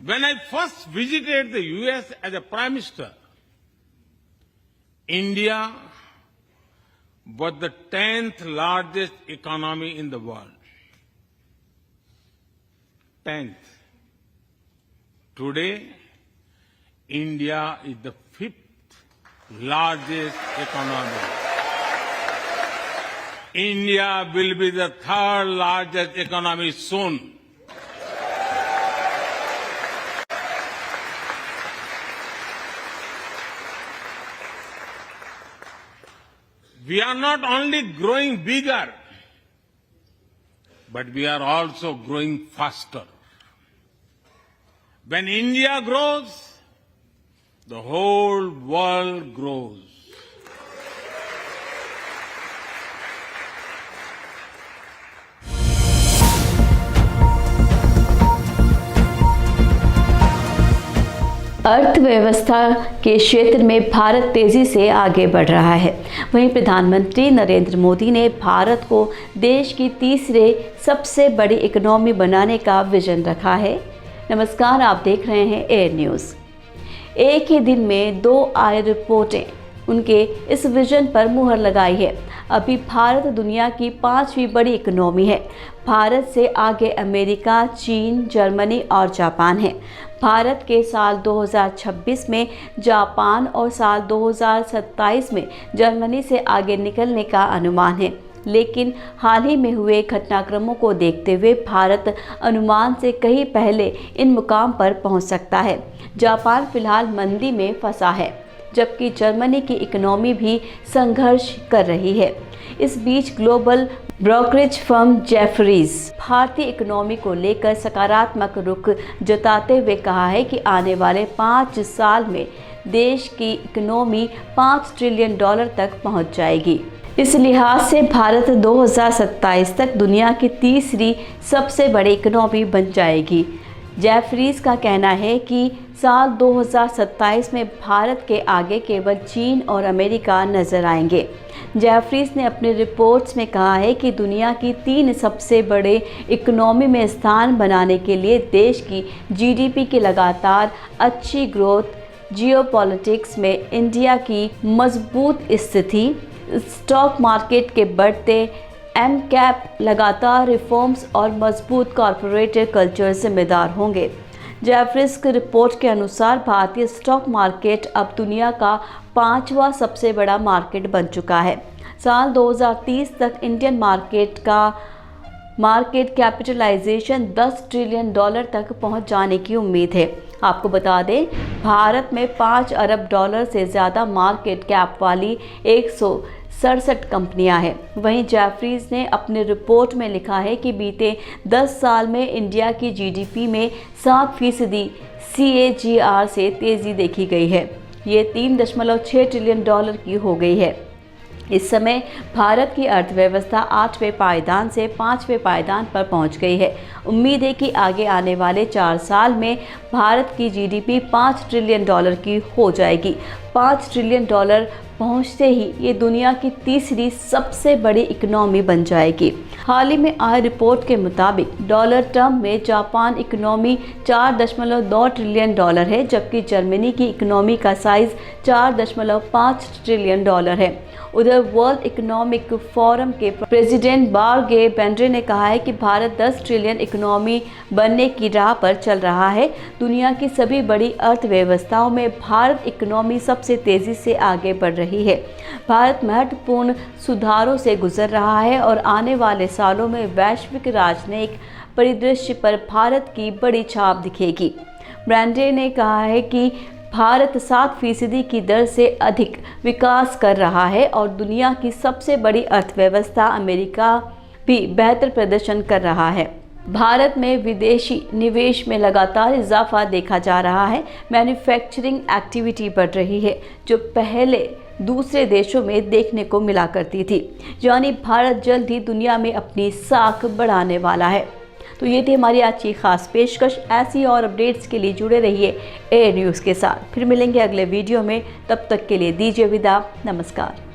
When I first visited the US as a Prime Minister, India was the 10th largest economy in the world. 10th. Today, India is the 5th largest economy. India will be the 3rd largest economy soon. We are not only growing bigger, but we are also growing faster. When India grows, the whole world grows. अर्थव्यवस्था के क्षेत्र में भारत तेजी से आगे बढ़ रहा है। वहीं प्रधानमंत्री नरेंद्र मोदी ने भारत को देश की तीसरे सबसे बड़ी इकोनॉमी बनाने का विजन रखा है। नमस्कार, आप देख रहे हैं एयर न्यूज़। एक ही दिन में 2 आय रिपोर्टें उनके इस विजन पर मुहर लगाई है। अभी भारत दुनिया की 5वीं बड़ी इकोनॉमी है। भारत से आगे अमेरिका, चीन, जर्मनी और जापान है। भारत के साल 2026 में जापान और साल 2027 में जर्मनी से आगे निकलने का अनुमान है। लेकिन हाल ही में हुए घटनाक्रमों को देखते हुए भारत अनुमान से कहीं पहले इन मुकाम पर पहुंच सकता है। जापान फिलहाल मंदी में फंसा है, जबकि जर्मनी की इकोनॉमी भी संघर्ष कर रही है। इस बीच ग्लोबल ब्रोकरेज फर्म जेफरीज भारतीय इकोनॉमी को लेकर सकारात्मक रुख जताते हुए कहा है कि आने वाले 5 साल में देश की इकोनॉमी $5 ट्रिलियन तक पहुंच जाएगी। इस लिहाज से भारत 2027 तक दुनिया की तीसरी सबसे बड़ी इकोनॉमी बन जाएगी। जेफरीज का कहना है कि साल 2027 में भारत के आगे केवल चीन और अमेरिका नजर आएंगे। जेफरीज ने अपनी रिपोर्ट्स में कहा है कि दुनिया की 3 सबसे बड़े इकोनॉमी में स्थान बनाने के लिए देश की जीडीपी की लगातार अच्छी ग्रोथ, जियोपॉलिटिक्स में इंडिया की मजबूत स्थिति, स्टॉक मार्केट के बढ़ते एम-कैप, लगातार रिफॉर्म्स और मजबूत कॉरपोरेट कल्चर जिम्मेदार होंगे। जेफरीज की रिपोर्ट के अनुसार भारतीय स्टॉक मार्केट अब दुनिया का 5वां सबसे बड़ा मार्केट बन चुका है। साल 2030 तक इंडियन मार्केट का मार्केट कैपिटलाइजेशन $10 ट्रिलियन तक पहुंच जाने की उम्मीद है। आपको बता दें, भारत में $5 अरब से ज़्यादा मार्केट कैप वाली 167 कंपनियां हैं। वहीं जेफरीज ने अपनी रिपोर्ट में लिखा है कि बीते 10 साल में इंडिया की जीडीपी में 7% CAGR से तेज़ी देखी गई है। ये $3.6 ट्रिलियन की हो गई है। इस समय भारत की अर्थव्यवस्था 8वें पायदान से 5वें पायदान पर पहुंच गई है। उम्मीद है कि आगे आने वाले 4 साल में भारत की जीडीपी $5 ट्रिलियन की हो जाएगी। $5 ट्रिलियन पहुंचते ही ये दुनिया की तीसरी सबसे बड़ी इकोनॉमी बन जाएगी। हाल ही में आय रिपोर्ट के मुताबिक डॉलर टर्म में जापान इकोनॉमी $4.2 ट्रिलियन है, जबकि जर्मनी की इकोनॉमी का साइज $4.5 ट्रिलियन है। उधर वर्ल्ड इकोनॉमिक फोरम के प्रेसिडेंट बार्गे बेंड्रे ने कहा है कि भारत 10 ट्रिलियन इकोनॉमी बनने की राह पर चल रहा है। दुनिया की सभी बड़ी अर्थव्यवस्थाओं में भारत इकोनॉमी सबसे तेजी से आगे बढ़ रही है। भारत महत्वपूर्ण सुधारों से गुजर रहा है और आने वाले सालों में वैश्विक राजनीतिक परिदृश्य पर भारत की बड़ी छाप दिखेगी। बेंड्रे ने कहा है कि भारत 7% की दर से अधिक विकास कर रहा है और दुनिया की सबसे बड़ी अर्थव्यवस्था अमेरिका भी बेहतर प्रदर्शन कर रहा है। भारत में विदेशी निवेश में लगातार इजाफा देखा जा रहा है। मैन्युफैक्चरिंग एक्टिविटी बढ़ रही है, जो पहले दूसरे देशों में देखने को मिला करती थी। यानी भारत जल्द ही दुनिया में अपनी साख बढ़ाने वाला है। तो ये थी हमारी आज की खास पेशकश। ऐसी और अपडेट्स के लिए जुड़े रहिए ए न्यूज़ के साथ। फिर मिलेंगे अगले वीडियो में, तब तक के लिए दीजिए विदा। नमस्कार।